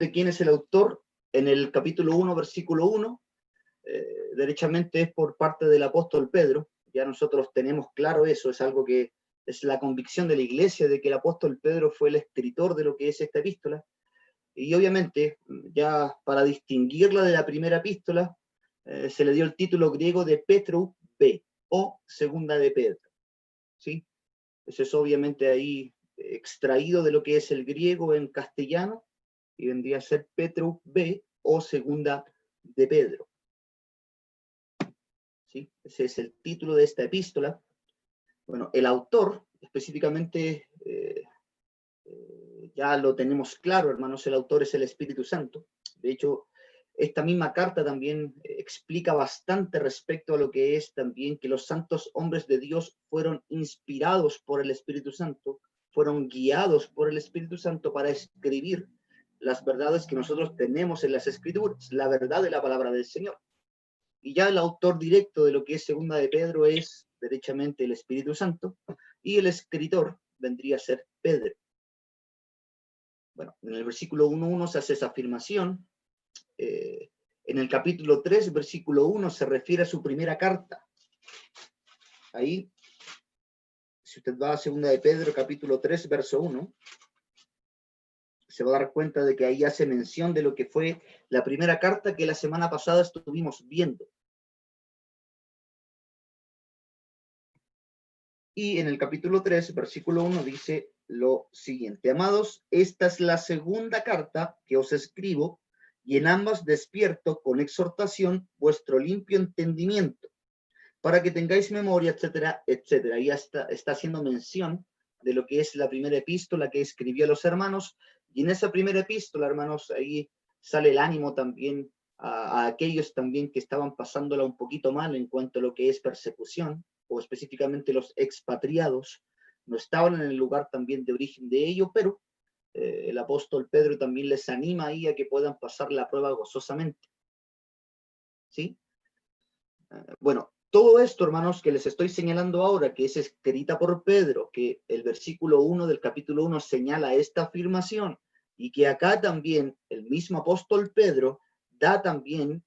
de quién es el autor, en el capítulo 1, versículo 1, derechamente es por parte del apóstol Pedro. Ya nosotros tenemos claro eso, es algo que es la convicción de la iglesia, de que el apóstol Pedro fue el escritor de lo que es esta epístola. Y obviamente, ya para distinguirla de la primera epístola, se le dio el título griego de Petru B, o Segunda de Pedro. ¿Sí? Eso es obviamente ahí extraído de lo que es el griego en castellano, y vendría a ser Petru B, o Segunda de Pedro. ¿Sí? Ese es el título de esta epístola. Bueno, el autor, específicamente, ya lo tenemos claro, hermanos, el autor es el Espíritu Santo. De hecho, esta misma carta también explica bastante respecto a lo que es también que los santos hombres de Dios fueron inspirados por el Espíritu Santo, fueron guiados por el Espíritu Santo para escribir las verdades que nosotros tenemos en las Escrituras, la verdad de la palabra del Señor. Y ya el autor directo de lo que es Segunda de Pedro es derechamente el Espíritu Santo, y el escritor vendría a ser Pedro. Bueno, en el versículo 1.1 se hace esa afirmación. En el capítulo 3, versículo 1, se refiere a su primera carta. Ahí, si usted va a Segunda de Pedro, capítulo 3, verso 1, se va a dar cuenta de que ahí hace mención de lo que fue la primera carta que la semana pasada estuvimos viendo. Y en el capítulo 3, versículo 1, dice lo siguiente: amados, esta es la segunda carta que os escribo, y en ambas despierto con exhortación vuestro limpio entendimiento, para que tengáis memoria, etcétera, etcétera. Ahí está haciendo mención de lo que es la primera epístola que escribió a los hermanos, y en esa primera epístola, hermanos, ahí sale el ánimo también a aquellos también que estaban pasándola un poquito mal en cuanto a lo que es persecución, o específicamente los expatriados, no estaban en el lugar también de origen de ello, pero el apóstol Pedro también les anima ahí a que puedan pasar la prueba gozosamente. ¿Sí? Bueno, todo esto, hermanos, que les estoy señalando ahora, que es escrita por Pedro, que el versículo 1 del capítulo 1 señala esta afirmación, y que acá también el mismo apóstol Pedro da también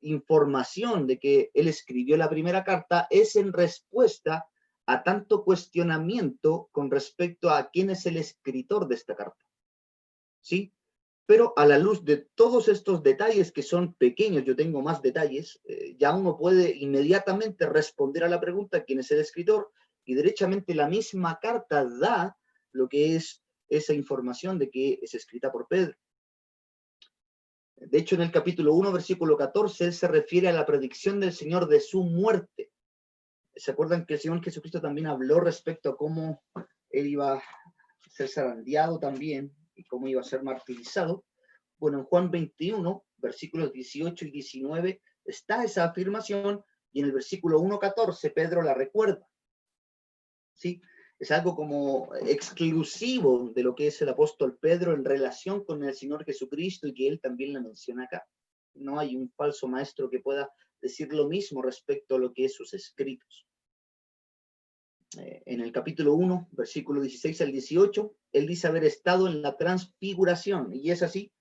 información de que él escribió la primera carta, es en respuesta a tanto cuestionamiento con respecto a quién es el escritor de esta carta. ¿Sí? Pero a la luz de todos estos detalles que son pequeños, yo tengo más detalles, ya uno puede inmediatamente responder a la pregunta quién es el escritor, y derechamente la misma carta da lo que es esa información de que es escrita por Pedro. De hecho, en el capítulo 1, versículo 14, él se refiere a la predicción del Señor de su muerte. ¿Se acuerdan que el Señor Jesucristo también habló respecto a cómo él iba a ser zarandeado también y cómo iba a ser martirizado? Bueno, en Juan 21, versículos 18 y 19, está esa afirmación, y en el versículo 1.14 Pedro la recuerda. ¿Sí? Es algo como exclusivo de lo que es el apóstol Pedro en relación con el Señor Jesucristo, y que él también la menciona acá. No hay un falso maestro que pueda decir lo mismo respecto a lo que es sus escritos. En el capítulo 1, versículo 16 al 18, él dice haber estado en la transfiguración, y es así.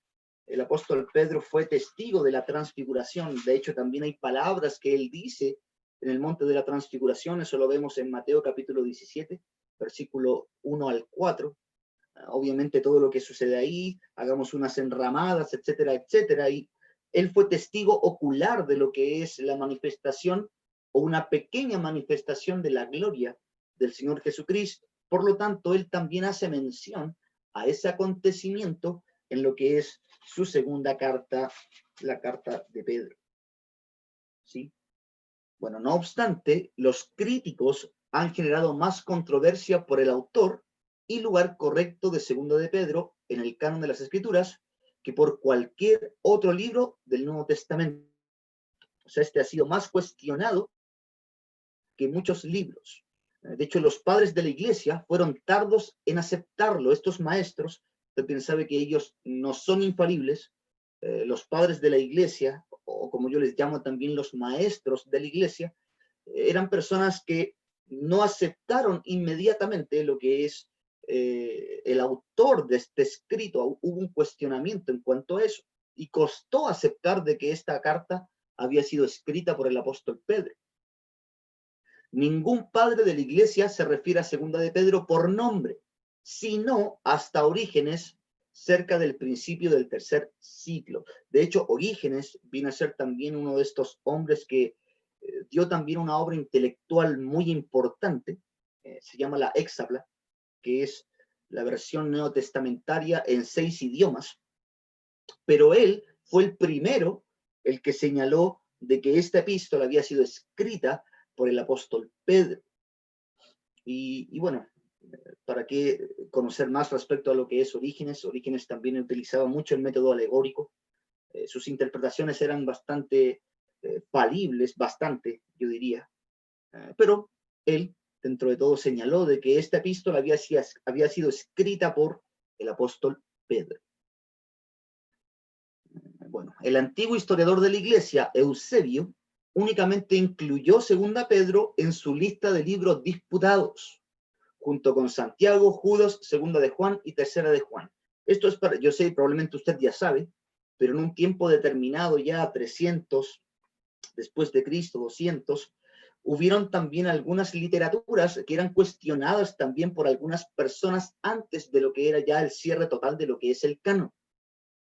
El apóstol Pedro fue testigo de la transfiguración. De hecho, también hay palabras que él dice en el monte de la transfiguración. Eso lo vemos en Mateo capítulo 17, versículo 1 al 4. Obviamente todo lo que sucede ahí, hagamos unas enramadas, etcétera, etcétera. Y él fue testigo ocular de lo que es la manifestación, o una pequeña manifestación de la gloria del Señor Jesucristo. Por lo tanto, él también hace mención a ese acontecimiento en lo que es su segunda carta, la carta de Pedro. ¿Sí? Bueno, no obstante, los críticos han generado más controversia por el autor y lugar correcto de Segunda de Pedro en el canon de las Escrituras que por cualquier otro libro del Nuevo Testamento. O sea, este ha sido más cuestionado que muchos libros. De hecho, los padres de la iglesia fueron tardos en aceptarlo. Estos maestros, usted sabe que ellos no son infalibles. Los padres de la iglesia, o como yo les llamo también los maestros de la iglesia, eran personas que no aceptaron inmediatamente lo que es el autor de este escrito, hubo un cuestionamiento en cuanto a eso, y costó aceptar de que esta carta había sido escrita por el apóstol Pedro. Ningún padre de la iglesia se refiere a Segunda de Pedro por nombre, sino hasta Orígenes, cerca del principio del tercer siglo. De hecho, Orígenes vino a ser también uno de estos hombres que dio también una obra intelectual muy importante, se llama la Hexapla, que es la versión neotestamentaria en 6 idiomas, pero él fue el primero, el que señaló de que esta epístola había sido escrita por el apóstol Pedro. Y bueno, para qué conocer más respecto a lo que es Orígenes, Orígenes también utilizaba mucho el método alegórico, sus interpretaciones eran bastante falibles, bastante, yo diría, pero él, dentro de todo, señaló de que esta epístola había sido escrita por el apóstol Pedro. Bueno, el antiguo historiador de la iglesia, Eusebio, únicamente incluyó Segunda Pedro en su lista de libros disputados, junto con Santiago, Judas, Segunda de Juan y Tercera de Juan. Esto es para, yo sé, probablemente usted ya sabe, pero en un tiempo determinado, ya 300 después de Cristo, 200, hubieron también algunas literaturas que eran cuestionadas también por algunas personas antes de lo que era ya el cierre total de lo que es el canon.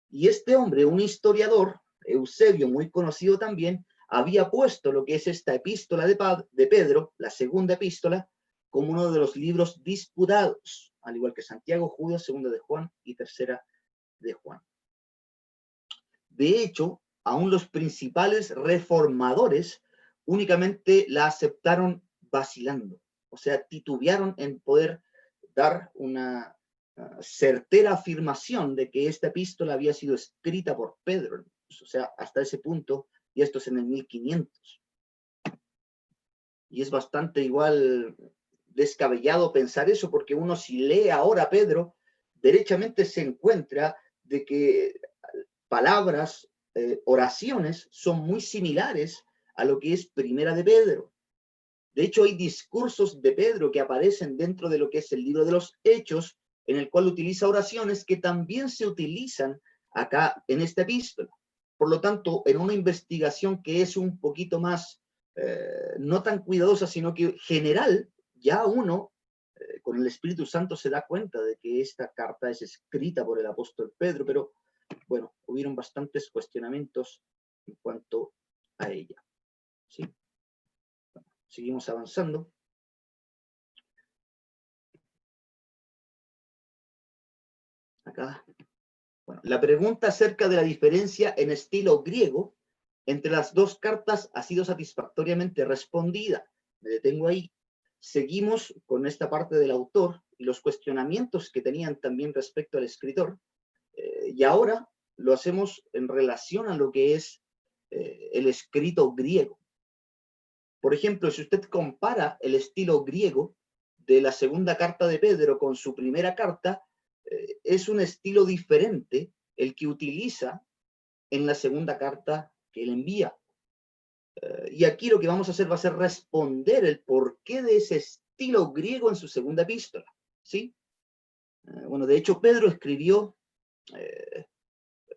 Y este hombre, un historiador, Eusebio, muy conocido también, había puesto lo que es esta epístola de Pedro, la segunda epístola, como uno de los libros disputados, al igual que Santiago, Judas, Segunda de Juan y Tercera de Juan. De hecho, aún los principales reformadores únicamente la aceptaron vacilando, o sea, titubearon en poder dar una certera afirmación de que esta epístola había sido escrita por Pedro, o sea, hasta ese punto, y esto es en el 1500. Y es bastante igual descabellado pensar eso, porque uno si lee ahora a Pedro, derechamente se encuentra de que palabras, oraciones son muy similares a lo que es Primera de Pedro. De hecho, hay discursos de Pedro que aparecen dentro de lo que es el libro de los Hechos, en el cual utiliza oraciones que también se utilizan acá en esta epístola. Por lo tanto, en una investigación que es un poquito más, no tan cuidadosa, sino que general, ya uno, con el Espíritu Santo se da cuenta de que esta carta es escrita por el apóstol Pedro, pero bueno, hubieron bastantes cuestionamientos en cuanto a ella. ¿Sí? Bueno, seguimos avanzando. Acá. Bueno, la pregunta acerca de la diferencia en estilo griego entre las dos cartas ha sido satisfactoriamente respondida. Me detengo ahí. Seguimos con esta parte del autor y los cuestionamientos que tenían también respecto al escritor. Y ahora lo hacemos en relación a lo que es el escrito griego. Por ejemplo, si usted compara el estilo griego de la segunda carta de Pedro con su primera carta, es un estilo diferente el que utiliza en la segunda carta que él envía. Y aquí lo que vamos a hacer va a ser responder el porqué de ese estilo griego en su segunda epístola. ¿Sí? Bueno, de hecho, Pedro escribió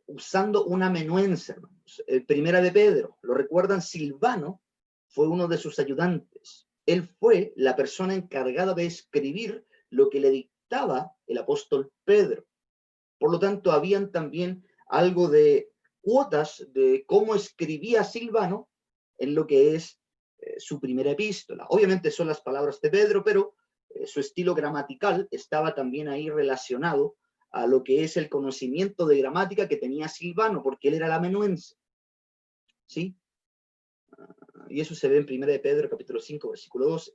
usando un amanuense, hermanos. Primera de Pedro, ¿lo recuerdan? Silvano fue uno de sus ayudantes. Él fue la persona encargada de escribir lo que le dictaba el apóstol Pedro. Por lo tanto, habían también algo de cuotas de cómo escribía Silvano en lo que es su primera epístola. Obviamente son las palabras de Pedro, pero su estilo gramatical estaba también ahí relacionado a lo que es el conocimiento de gramática que tenía Silvano, porque él era el amanuense. ¿Sí? Y eso se ve en 1 de Pedro, capítulo 5, versículo 12.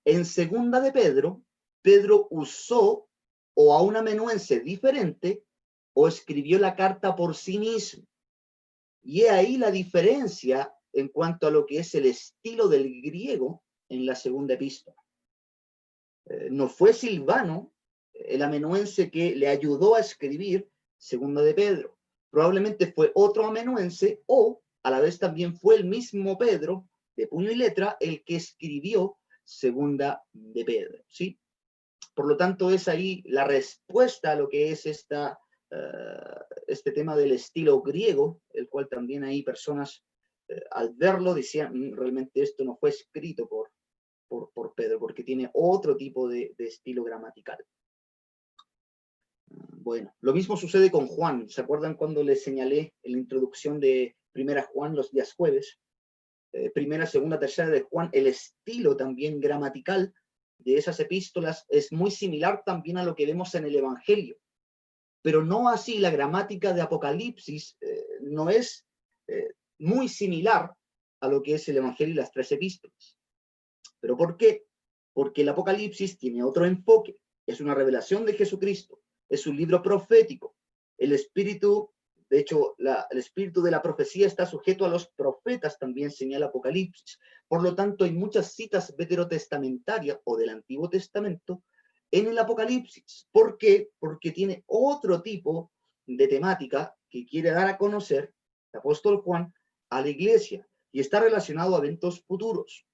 En 2 de Pedro, Pedro usó o a un amanuense diferente o escribió la carta por sí mismo. Y he ahí la diferencia en cuanto a lo que es el estilo del griego en la segunda epístola. No fue Silvano el amanuense que le ayudó a escribir Segunda de Pedro. Probablemente fue otro amanuense o a la vez también fue el mismo Pedro de puño y letra el que escribió Segunda de Pedro. ¿Sí? Por lo tanto, es ahí la respuesta a lo que es este tema del estilo griego, el cual también hay personas, al verlo, decían, realmente esto no fue escrito por Pedro, porque tiene otro tipo de estilo gramatical. Bueno, lo mismo sucede con Juan. ¿Se acuerdan cuando les señalé en la introducción de Primera Juan los días jueves? Primera, segunda, tercera de Juan, el estilo también gramatical de esas epístolas es muy similar también a lo que vemos en el Evangelio. Pero no así la gramática de Apocalipsis, no es muy similar a lo que es el Evangelio y las tres epístolas. ¿Pero por qué? Porque el Apocalipsis tiene otro enfoque. Es una revelación de Jesucristo. Es un libro profético. El espíritu, de hecho, el espíritu de la profecía está sujeto a los profetas, también señala Apocalipsis. Por lo tanto, hay muchas citas veterotestamentarias o del Antiguo Testamento en el Apocalipsis. ¿Por qué? Porque tiene otro tipo de temática que quiere dar a conocer el apóstol Juan a la iglesia y está relacionado a eventos futuros.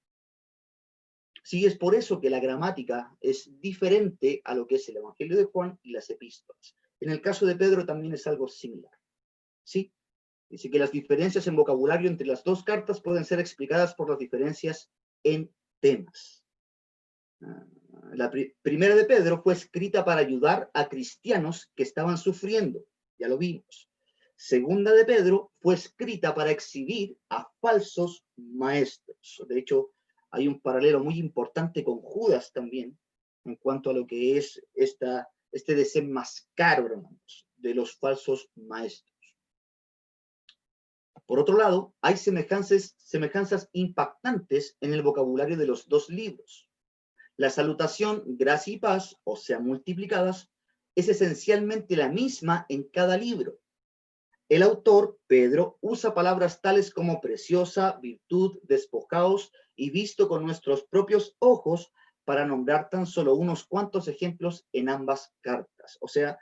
Sí, es por eso que la gramática es diferente a lo que es el Evangelio de Juan y las epístolas. En el caso de Pedro también es algo similar. ¿Sí? Dice que las diferencias en vocabulario entre las dos cartas pueden ser explicadas por las diferencias en temas. La primera de Pedro fue escrita para ayudar a cristianos que estaban sufriendo, ya lo vimos. Segunda de Pedro fue escrita para exhibir a falsos maestros. De hecho, hay un paralelo muy importante con Judas también, en cuanto a lo que es este desenmascaro, hermanos, de los falsos maestros. Por otro lado, hay semejanzas impactantes en el vocabulario de los dos libros. La salutación gracia y paz, o sea, multiplicadas, es esencialmente la misma en cada libro. El autor, Pedro, usa palabras tales como preciosa, virtud, despojaos y visto con nuestros propios ojos para nombrar tan solo unos cuantos ejemplos en ambas cartas. O sea,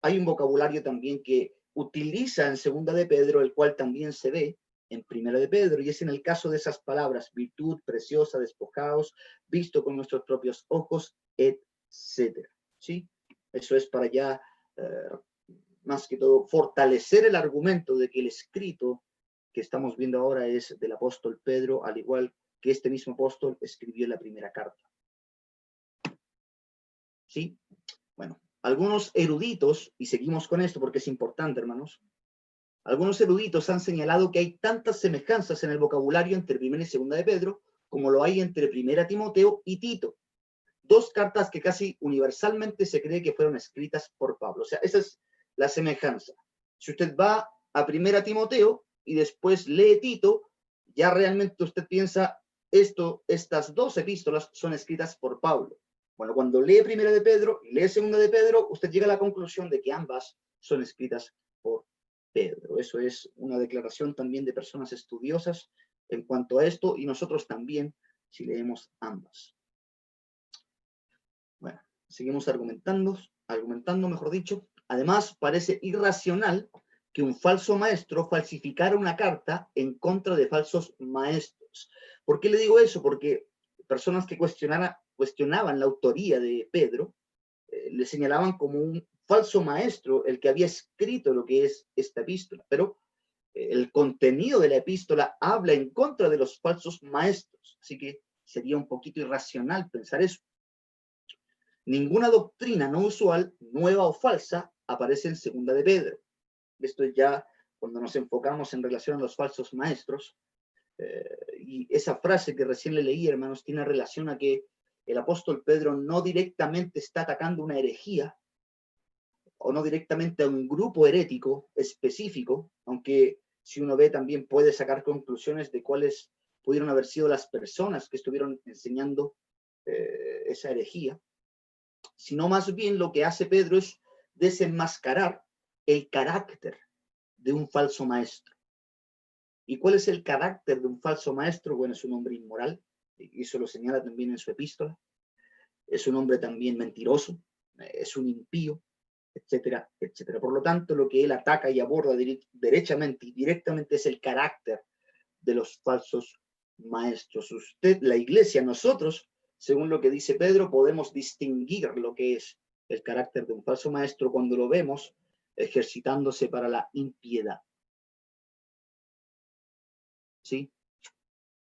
hay un vocabulario también que utiliza en Segunda de Pedro, el cual también se ve en Primera de Pedro, y es en el caso de esas palabras, virtud, preciosa, despojaos, visto con nuestros propios ojos, etcétera. ¿Sí? Eso es para ya, más que todo, fortalecer el argumento de que el escrito que estamos viendo ahora es del apóstol Pedro, al igual que este mismo apóstol escribió la primera carta. ¿Sí? Bueno, algunos eruditos, y seguimos con esto porque es importante, hermanos, algunos eruditos han señalado que hay tantas semejanzas en el vocabulario entre Primera y Segunda de Pedro como lo hay entre Primera Timoteo y Tito. Dos cartas que casi universalmente se cree que fueron escritas por Pablo. O sea, esa es la semejanza. Si usted va a Primera Timoteo y después lee Tito, ya realmente usted piensa, estas dos epístolas son escritas por Pablo. Bueno, cuando lee Primera de Pedro y lee Segunda de Pedro, usted llega a la conclusión de que ambas son escritas por Pedro. Eso es una declaración también de personas estudiosas en cuanto a esto, y nosotros también, si leemos ambas. Bueno, seguimos argumentando, mejor dicho. Además, parece irracional que un falso maestro falsificara una carta en contra de falsos maestros. ¿Por qué le digo eso? Porque personas que cuestionaban la autoría de Pedro, le señalaban como un falso maestro el que había escrito lo que es esta epístola, pero el contenido de la epístola habla en contra de los falsos maestros, así que sería un poquito irracional pensar eso. Ninguna doctrina no usual, nueva o falsa, aparece en Segunda de Pedro. Esto es ya cuando nos enfocamos en relación a los falsos maestros. Y esa frase que recién le leí, hermanos, tiene relación a que el apóstol Pedro no directamente está atacando una herejía, o no directamente a un grupo herético específico, aunque si uno ve también puede sacar conclusiones de cuáles pudieron haber sido las personas que estuvieron enseñando esa herejía, sino más bien lo que hace Pedro es desenmascarar el carácter de un falso maestro. ¿Y cuál es el carácter de un falso maestro? Bueno, es un hombre inmoral, y eso lo señala también en su epístola. Es un hombre también mentiroso, es un impío, etcétera, etcétera. Por lo tanto, lo que él ataca y aborda derechamente y directamente es el carácter de los falsos maestros. Usted, la iglesia, nosotros, según lo que dice Pedro, podemos distinguir lo que es el carácter de un falso maestro cuando lo vemos ejercitándose para la impiedad. ¿Sí?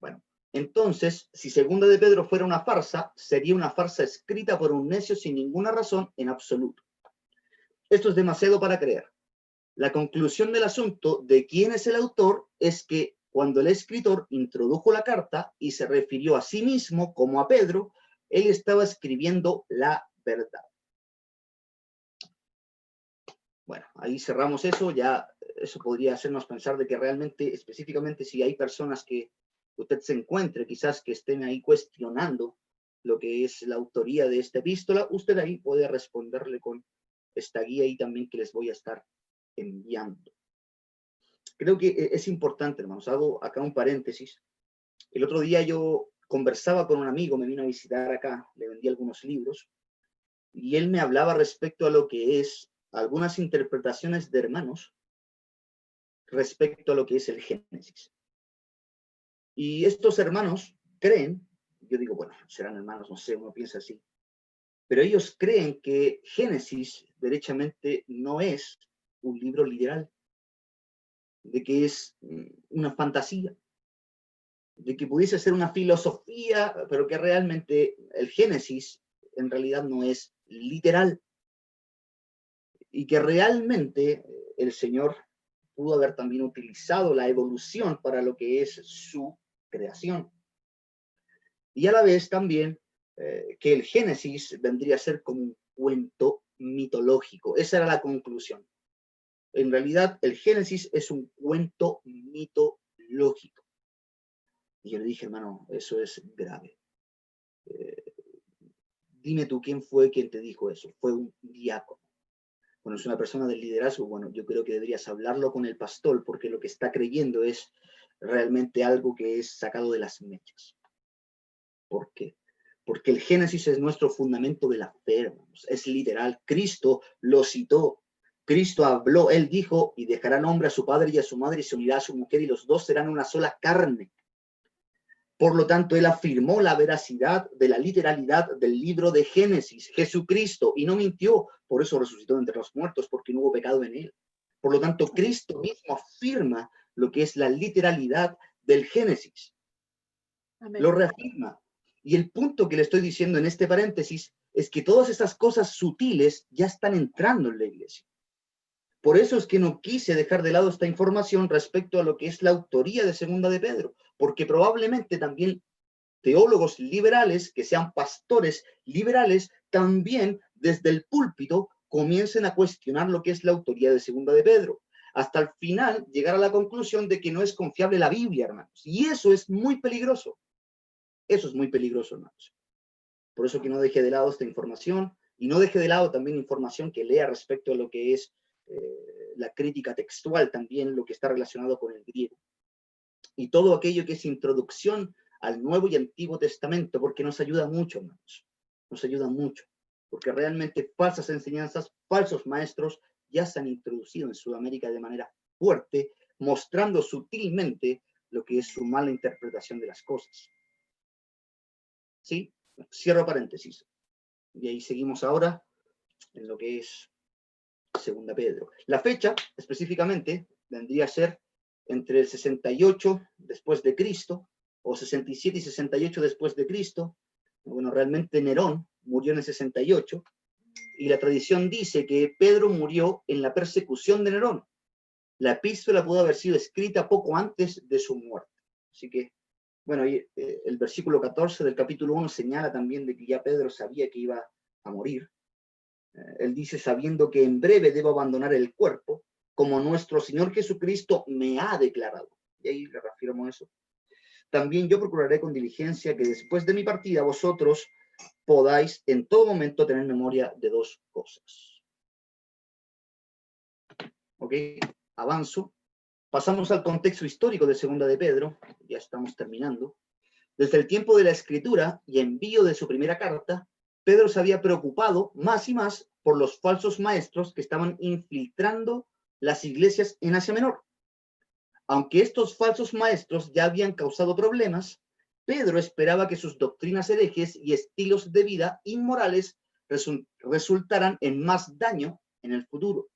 Bueno, entonces, si segunda de Pedro fuera una farsa, sería una farsa escrita por un necio sin ninguna razón en absoluto. Esto es demasiado para creer. La conclusión del asunto de quién es el autor es que cuando el escritor introdujo la carta y se refirió a sí mismo como a Pedro, él estaba escribiendo la verdad. Bueno, ahí cerramos eso. Ya eso podría hacernos pensar de que realmente, específicamente, si hay personas que usted se encuentre, quizás que estén ahí cuestionando lo que es la autoría de esta epístola, usted ahí puede responderle con esta guía y también que les voy a estar enviando. Creo que es importante, hermanos, hago acá un paréntesis. El otro día yo conversaba con un amigo, me vino a visitar acá, le vendí algunos libros, y él me hablaba respecto a lo que es algunas interpretaciones de hermanos respecto a lo que es el Génesis. Y estos hermanos creen, yo digo, bueno, serán hermanos, no sé, uno piensa así, pero ellos creen que Génesis derechamente no es un libro literal, de que es una fantasía, de que pudiese ser una filosofía, pero que realmente el Génesis en realidad no es literal, y que realmente el Señor pudo haber también utilizado la evolución para lo que es su creación. Y a la vez también que el Génesis vendría a ser como un cuento mitológico. Esa era la conclusión. En realidad, el Génesis es un cuento mitológico. Y yo le dije, hermano, eso es grave. Dime tú, ¿quién fue quien te dijo eso? Fue un diácono. Bueno, es una persona del liderazgo. Bueno, yo creo que deberías hablarlo con el pastor, porque lo que está creyendo es realmente algo que es sacado de las mechas. ¿Por qué? Porque el Génesis es nuestro fundamento de la fe, hermanos. Es literal. Cristo lo citó. Cristo habló, él dijo, y dejará al hombre a su padre y a su madre y se unirá a su mujer y los dos serán una sola carne. Por lo tanto, él afirmó la veracidad de la literalidad del libro de Génesis, Jesucristo, y no mintió. Por eso resucitó entre los muertos, porque no hubo pecado en él. Por lo tanto, Cristo mismo afirma lo que es la literalidad del Génesis. Amén. Lo reafirma. Y el punto que le estoy diciendo en este paréntesis es que todas estas cosas sutiles ya están entrando en la iglesia. Por eso es que no quise dejar de lado esta información respecto a lo que es la autoría de Segunda de Pedro, porque probablemente también teólogos liberales, que sean pastores liberales, también desde el púlpito comiencen a cuestionar lo que es la autoría de Segunda de Pedro, hasta el final llegar a la conclusión de que no es confiable la Biblia, hermanos. Y eso es muy peligroso. Eso es muy peligroso, hermanos. Por eso que no deje de lado esta información y no deje de lado también información que lea respecto a lo que es la crítica textual, también lo que está relacionado con el griego. Y todo aquello que es introducción al Nuevo y Antiguo Testamento, porque nos ayuda mucho, hermanos. Nos ayuda mucho. Porque realmente falsas enseñanzas, falsos maestros ya se han introducido en Sudamérica de manera fuerte, mostrando sutilmente lo que es su mala interpretación de las cosas. ¿Sí? Cierro paréntesis. Y ahí seguimos ahora en lo que es Segunda Pedro. La fecha, específicamente, vendría a ser entre el 68 después de Cristo, o 67 y 68 después de Cristo. Bueno, realmente Nerón murió en el 68, y la tradición dice que Pedro murió en la persecución de Nerón. La epístola pudo haber sido escrita poco antes de su muerte. Así que, bueno, el versículo 14 del capítulo 1 señala también de que ya Pedro sabía que iba a morir. Él dice, sabiendo que en breve debo abandonar el cuerpo, como nuestro Señor Jesucristo me ha declarado. Y ahí le reafirmo eso. También yo procuraré con diligencia que después de mi partida vosotros podáis en todo momento tener memoria de dos cosas. ¿Ok? Avanzo. Pasamos al contexto histórico de Segunda de Pedro. Ya estamos terminando. Desde el tiempo de la escritura y envío de su primera carta, Pedro se había preocupado más y más por los falsos maestros que estaban infiltrando las iglesias en Asia Menor. Aunque estos falsos maestros ya habían causado problemas, Pedro esperaba que sus doctrinas herejes y estilos de vida inmorales resultaran en más daño en el futuro.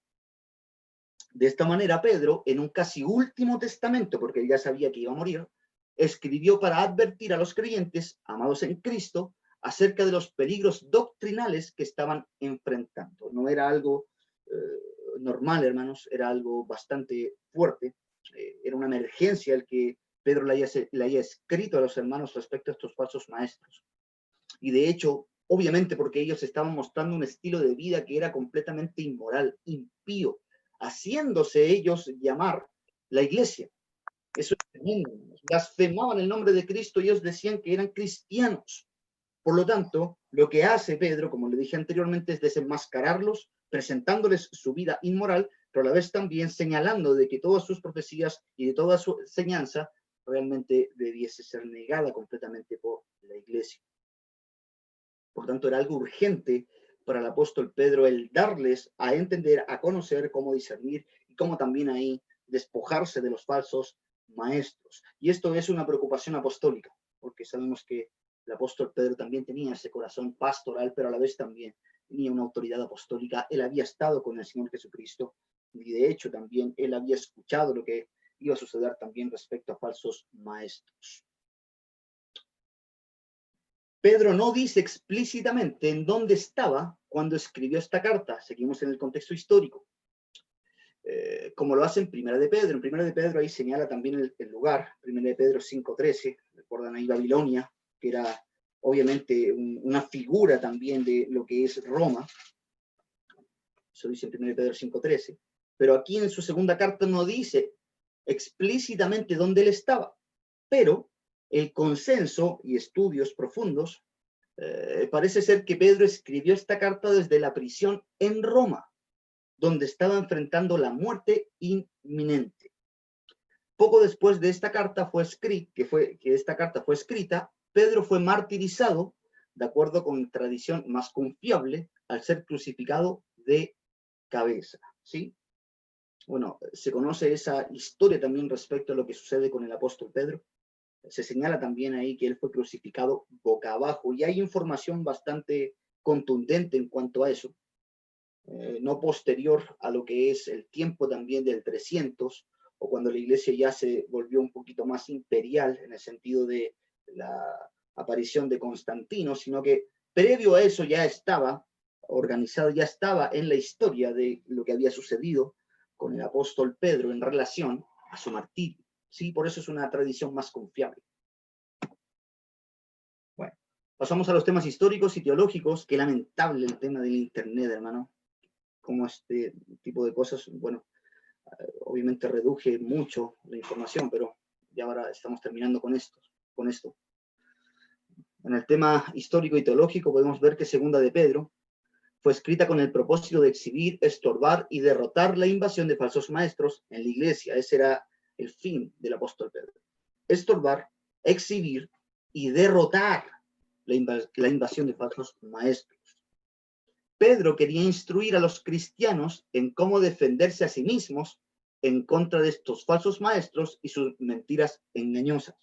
De esta manera, Pedro, en un casi último testamento, porque él ya sabía que iba a morir, escribió para advertir a los creyentes, amados en Cristo, acerca de los peligros doctrinales que estaban enfrentando. No era algo normal, hermanos, era algo bastante fuerte. Era una emergencia el que Pedro le haya escrito a los hermanos respecto a estos falsos maestros. Y de hecho, obviamente porque ellos estaban mostrando un estilo de vida que era completamente inmoral, impío, haciéndose ellos llamar la iglesia. Eso es tremendo. Blasfemaban el nombre de Cristo y ellos decían que eran cristianos. Por lo tanto, lo que hace Pedro, como le dije anteriormente, es desenmascararlos, presentándoles su vida inmoral, pero a la vez también señalando de que todas sus profecías y de toda su enseñanza realmente debiese ser negada completamente por la iglesia. Por tanto, era algo urgente para el apóstol Pedro el darles a entender, a conocer cómo discernir y cómo también ahí despojarse de los falsos maestros. Y esto es una preocupación apostólica, porque sabemos que el apóstol Pedro también tenía ese corazón pastoral, pero a la vez también tenía una autoridad apostólica. Él había estado con el Señor Jesucristo y de hecho también él había escuchado lo que iba a suceder también respecto a falsos maestros. Pedro no dice explícitamente en dónde estaba cuando escribió esta carta. Seguimos en el contexto histórico. Como lo hace en Primera de Pedro. En Primera de Pedro ahí señala también el lugar. Primera de Pedro 5:13. Recuerdan ahí Babilonia, que era obviamente una figura también de lo que es Roma. Eso dice en Primera de Pedro 5:13. Pero aquí en su segunda carta no dice explícitamente dónde él estaba. Pero el consenso y estudios profundos parece ser que Pedro escribió esta carta desde la prisión en Roma, donde estaba enfrentando la muerte inminente. Poco después de esta carta esta carta fue escrita, Pedro fue martirizado, de acuerdo con tradición más confiable, al ser crucificado de cabeza, ¿sí? Bueno, se conoce esa historia también respecto a lo que sucede con el apóstol Pedro. Se señala también ahí que él fue crucificado boca abajo y hay información bastante contundente en cuanto a eso, no posterior a lo que es el tiempo también del 300 o cuando la iglesia ya se volvió un poquito más imperial en el sentido de la aparición de Constantino, sino que previo a eso ya estaba organizado, ya estaba en la historia de lo que había sucedido con el apóstol Pedro en relación a su martirio. Sí, por eso es una tradición más confiable. Bueno, pasamos a los temas históricos y teológicos. Qué lamentable el tema del Internet, hermano. Como este tipo de cosas, bueno, obviamente reduje mucho la información, pero ya ahora estamos terminando con esto. En el tema histórico y teológico podemos ver que Segunda de Pedro fue escrita con el propósito de exhibir, estorbar y derrotar la invasión de falsos maestros en la iglesia. Ese era el fin del apóstol Pedro. Estorbar, exhibir y derrotar la invasión de falsos maestros. Pedro quería instruir a los cristianos en cómo defenderse a sí mismos en contra de estos falsos maestros y sus mentiras engañosas.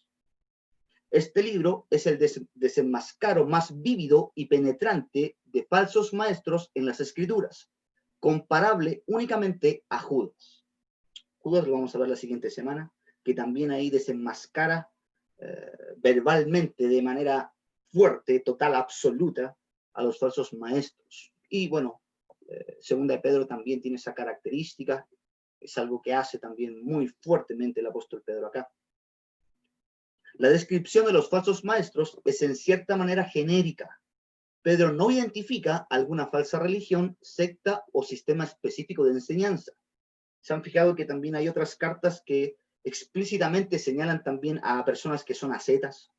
Este libro es el desenmascaro más vívido y penetrante de falsos maestros en las Escrituras, comparable únicamente a Judas. Judas lo vamos a ver la siguiente semana, que también ahí desenmascara verbalmente de manera fuerte, total, absoluta, a los falsos maestros. Y bueno, Segunda de Pedro también tiene esa característica, es algo que hace también muy fuertemente el apóstol Pedro acá. La descripción de los falsos maestros es en cierta manera genérica. Pedro no identifica alguna falsa religión, secta o sistema específico de enseñanza. Se han fijado que también hay otras cartas que explícitamente señalan también a personas que son ascetas,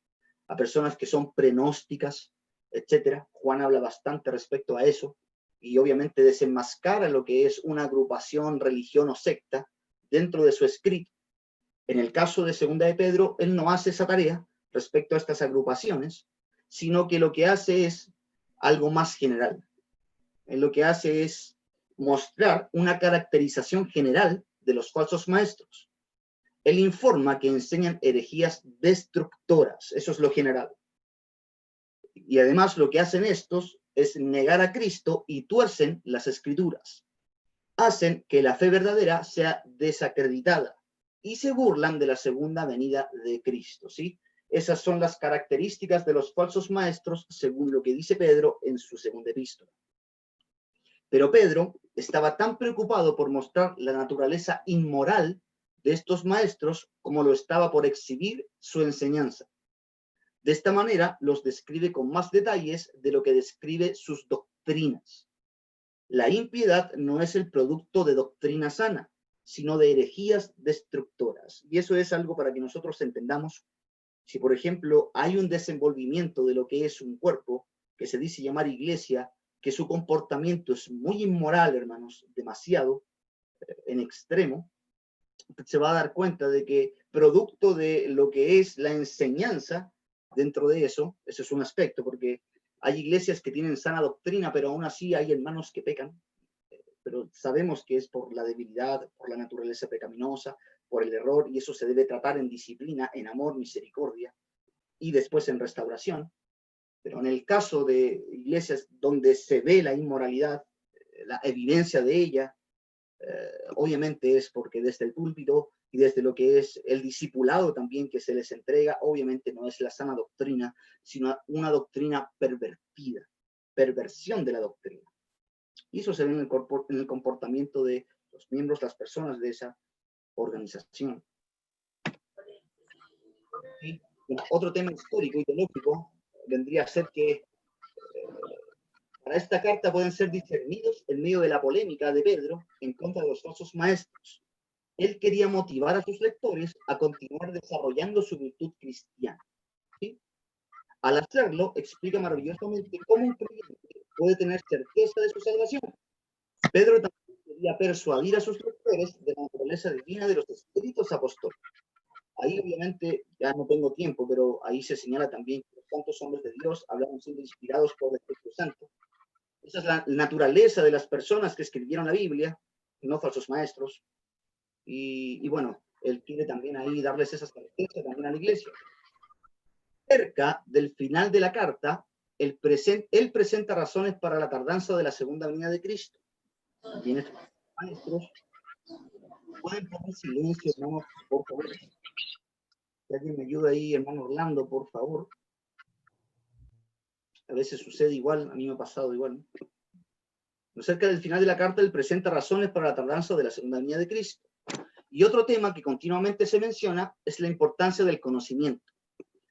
a personas que son prenósticas, etcétera. Juan habla bastante respecto a eso y obviamente desenmascara lo que es una agrupación, religión o secta dentro de su escrito. En el caso de Segunda de Pedro, él no hace esa tarea respecto a estas agrupaciones, sino que lo que hace es algo más general. Él lo que hace es mostrar una caracterización general de los falsos maestros. Él informa que enseñan herejías destructoras, eso es lo general. Y además lo que hacen estos es negar a Cristo y tuercen las Escrituras. Hacen que la fe verdadera sea desacreditada y se burlan de la segunda venida de Cristo, ¿sí? Esas son las características de los falsos maestros, según lo que dice Pedro en su segunda epístola. Pero Pedro estaba tan preocupado por mostrar la naturaleza inmoral de estos maestros como lo estaba por exhibir su enseñanza. De esta manera los describe con más detalles de lo que describe sus doctrinas. La impiedad no es el producto de doctrina sana, sino de herejías destructoras. Y eso es algo para que nosotros entendamos. Si, por ejemplo, hay un desenvolvimiento de lo que es un cuerpo, que se dice llamar iglesia, que su comportamiento es muy inmoral, hermanos, demasiado, en extremo, se va a dar cuenta de que producto de lo que es la enseñanza, dentro de eso es un aspecto, porque hay iglesias que tienen sana doctrina, pero aún así hay hermanos que pecan, pero sabemos que es por la debilidad, por la naturaleza pecaminosa, por el error, y eso se debe tratar en disciplina, en amor, misericordia, y después en restauración. Pero en el caso de iglesias donde se ve la inmoralidad, la evidencia de ella, obviamente es porque desde el púlpito y desde lo que es el discipulado también que se les entrega, obviamente no es la sana doctrina, sino una doctrina pervertida, perversión de la doctrina. Y eso se ve en el comportamiento de los miembros, las personas de esa organización. ¿Sí? Bueno, otro tema histórico y teológico vendría a ser que para esta carta pueden ser discernidos en medio de la polémica de Pedro en contra de los falsos maestros. Él quería motivar a sus lectores a continuar desarrollando su virtud cristiana. ¿Sí? Al hacerlo, explica maravillosamente cómo un creyente puede tener certeza de su salvación. Pedro también quería persuadir a sus lectores de la naturaleza divina de los escritos apóstoles. Ahí obviamente ya no tengo tiempo, pero ahí se señala también que los santos hombres de Dios hablaron siendo inspirados por el Espíritu Santo. Esa es la naturaleza de las personas que escribieron la Biblia, no falsos maestros. Y bueno, él quiere también ahí darles esas características también a la iglesia. Cerca del final de la carta, él presenta razones para la tardanza de la segunda venida de Cristo. También estos maestros pueden poner silencio, hermanos, por favor. Si alguien me ayuda ahí, hermano Orlando, por favor. A veces sucede igual, a mí me ha pasado igual. Cerca del final de la carta, él presenta razones para la tardanza de la segunda venida de Cristo. Y otro tema que continuamente se menciona es la importancia del conocimiento.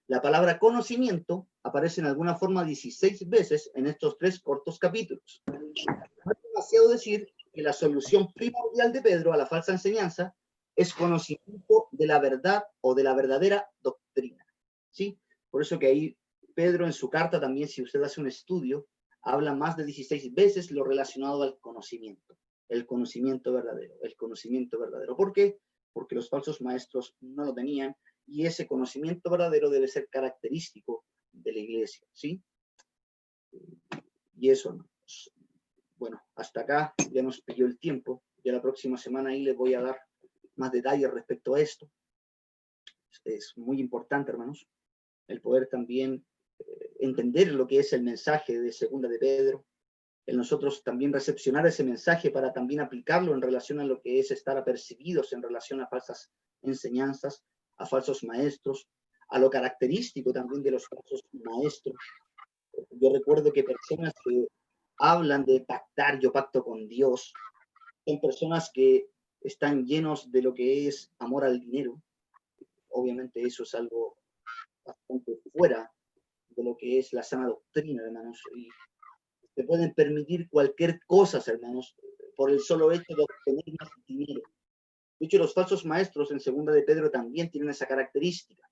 La palabra conocimiento aparece en alguna forma 16 veces en estos 3 cortos capítulos. No es demasiado decir que la solución primordial de Pedro a la falsa enseñanza es conocimiento de la verdad o de la verdadera doctrina. ¿Sí? Por eso que ahí Pedro en su carta también, si usted hace un estudio, habla más de 16 veces lo relacionado al conocimiento. El conocimiento verdadero, el conocimiento verdadero. ¿Por qué? Porque los falsos maestros no lo tenían y ese conocimiento verdadero debe ser característico de la iglesia, ¿sí? Y eso, ¿no? Bueno, hasta acá ya nos pidió el tiempo. Ya la próxima semana ahí les voy a dar más detalles respecto a esto. Es muy importante, hermanos, el poder también entender lo que es el mensaje de segunda de Pedro, el nosotros también recepcionar ese mensaje para también aplicarlo en relación a lo que es estar apercibidos en relación a falsas enseñanzas, a falsos maestros, a lo característico también de los falsos maestros. Yo recuerdo que personas que hablan de pactar, yo pacto con Dios, son personas que están llenos de lo que es amor al dinero. Obviamente eso es algo bastante fuera de lo que es la sana doctrina, hermanos, y se pueden permitir cualquier cosa, hermanos, por el solo hecho de obtener más dinero. De hecho, los falsos maestros en segunda de Pedro también tienen esa característica.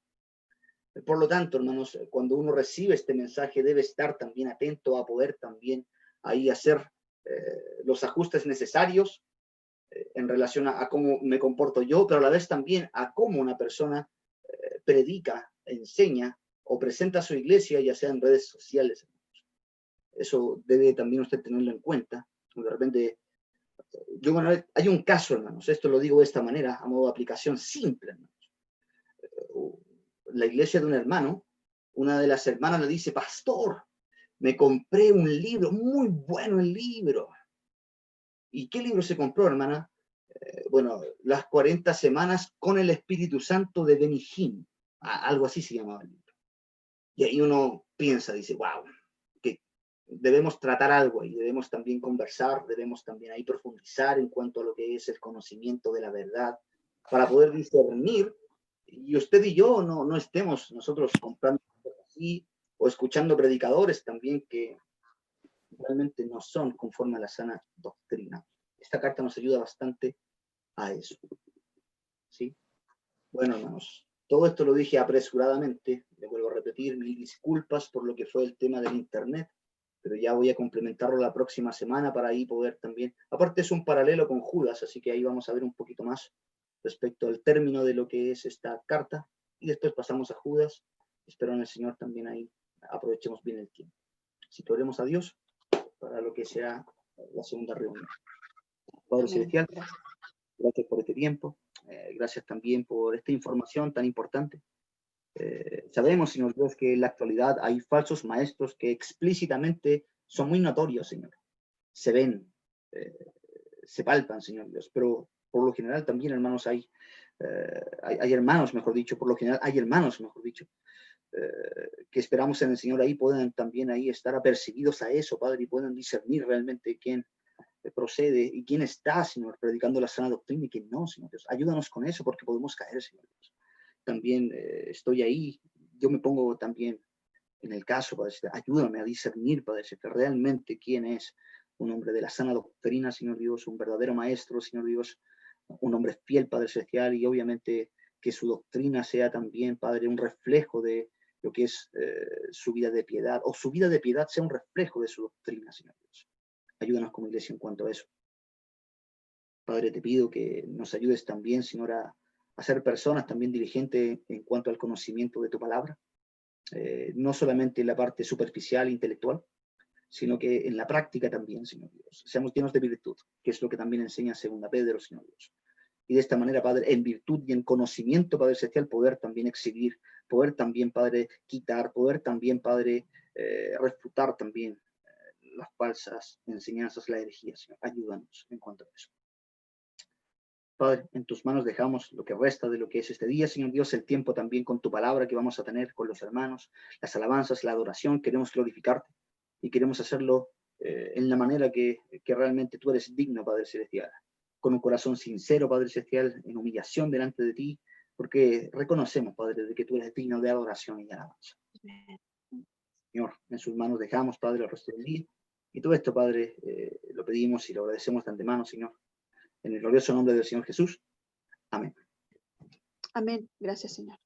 Por lo tanto, hermanos, cuando uno recibe este mensaje debe estar también atento a poder también ahí hacer los ajustes necesarios en relación a cómo me comporto yo, pero a la vez también a cómo una persona predica, enseña o presenta su iglesia, ya sea en redes sociales. Eso debe también usted tenerlo en cuenta. De repente Bueno, hay un caso, hermanos, esto lo digo de esta manera, a modo de aplicación simple, hermanos. La iglesia de un hermano, una de las hermanas le dice, pastor, me compré un libro, muy bueno el libro. ¿Y qué libro se compró, hermana? Bueno, las 40 semanas con el Espíritu Santo de Benny Hinn, algo así se llamaba el libro. Y ahí uno piensa, dice, wow, que debemos tratar algo ahí, debemos también conversar, debemos también ahí profundizar en cuanto a lo que es el conocimiento de la verdad, para poder discernir, y usted y yo no estemos nosotros comprando así, o escuchando predicadores también que realmente no son conforme a la sana doctrina. Esta carta nos ayuda bastante a eso, ¿sí? Bueno, hermanos, todo esto lo dije apresuradamente, le vuelvo a repetir, mil disculpas por lo que fue el tema del internet, pero ya voy a complementarlo la próxima semana para ahí poder también, aparte es un paralelo con Judas, así que ahí vamos a ver un poquito más respecto al término de lo que es esta carta, y después pasamos a Judas. Espero en el Señor también ahí aprovechemos bien el tiempo. Si oremos a Dios para lo que sea la segunda reunión. Padre Celestial, gracias por este tiempo, gracias también por esta información tan importante. Sabemos, Señor Dios, que en la actualidad hay falsos maestros que explícitamente son muy notorios, Señor. Se ven, se palpan, Señor Dios, pero por lo general también, hermanos, hay hermanos, mejor dicho, por lo general hay hermanos, mejor dicho, que esperamos en el Señor ahí puedan también ahí estar apercibidos a eso, Padre, y puedan discernir realmente quién procede y quién está, Señor, predicando la sana doctrina y quién no, Señor Dios. Ayúdanos con eso porque podemos caer, Señor Dios. También estoy ahí, yo me pongo también en el caso, Padre, ayúdame a discernir, Padre, que realmente quién es un hombre de la sana doctrina, Señor Dios, un verdadero maestro, Señor Dios, un hombre fiel, Padre Celestial, y obviamente que su doctrina sea también, Padre, un reflejo de lo que es su vida de piedad, o su vida de piedad sea un reflejo de su doctrina, Señor Dios. Ayúdanos como iglesia en cuanto a eso. Padre, te pido que nos ayudes también, Señor, a ser personas también diligentes en cuanto al conocimiento de tu palabra. No solamente en la parte superficial, intelectual, sino que en la práctica también, Señor Dios. Seamos llenos de virtud, que es lo que también enseña 2 Pedro, Señor Dios. Y de esta manera, Padre, en virtud y en conocimiento, Padre Celestial, poder también exhibir, poder también, Padre, quitar, poder también, Padre, refutar también las falsas enseñanzas, la herejía, Señor. Ayúdanos en cuanto a eso. Padre, en tus manos dejamos lo que resta de lo que es este día, Señor Dios, el tiempo también con tu palabra que vamos a tener con los hermanos, las alabanzas, la adoración. Queremos glorificarte y queremos hacerlo en la manera que realmente tú eres digno, Padre Celestial. Con un corazón sincero, Padre Celestial, en humillación delante de ti, porque reconocemos, Padre, de que tú eres digno de adoración y de alabanza. Señor, en sus manos dejamos, Padre, el resto del día. Y todo esto, Padre, lo pedimos y lo agradecemos de antemano, Señor. En el glorioso nombre del Señor Jesús. Amén. Amén. Gracias, Señor.